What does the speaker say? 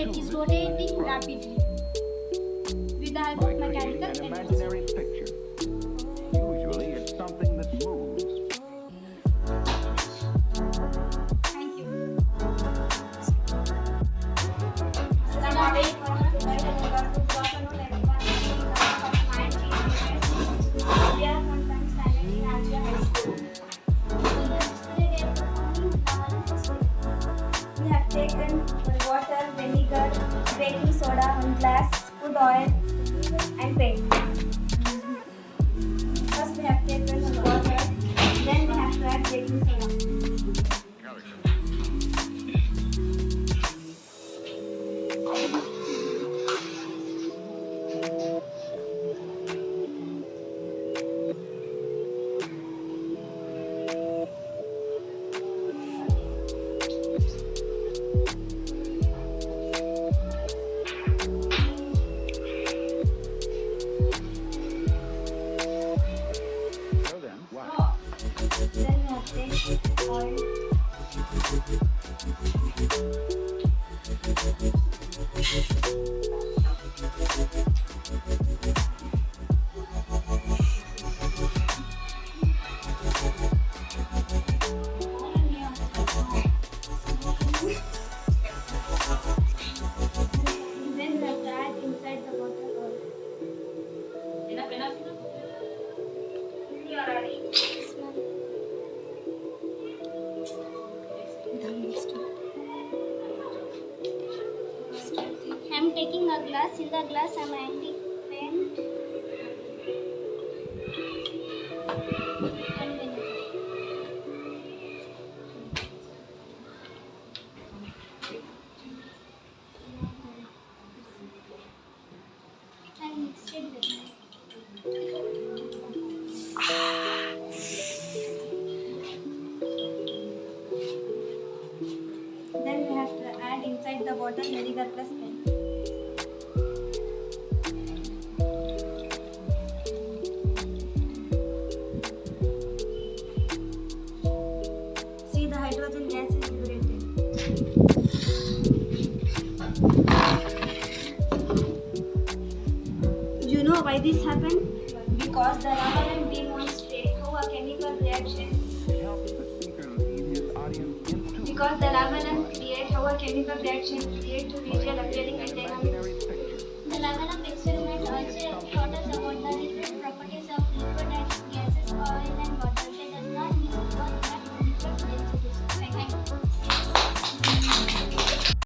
it is rotating rapidly with the help of mechanical An energy. imaginary picture. Usually it's something that moves. Thank you. We are content standing in R.G.A High School. We have taken water, vinegar, baking soda, 1 glass, food oil, and paint. First we have taken water, then we have to add baking soda. So then, what? Then we have taken oil. Then we have to add inside the water oil. Enough. You are ready. I am taking a glass. In the glass, I am adding paint and vinegar. And mix it with Then we have to add inside the water vinegar plus paint. See, the hydrogen gas is liberated. You know why this happened? Because the lava lamp demonstrates how a chemical reaction. It helps the speaker lead his audience into Because the lava lamp creates how a chemical reaction creates to visual appearing an and dynamic. imaginary picture. The lava lamp extends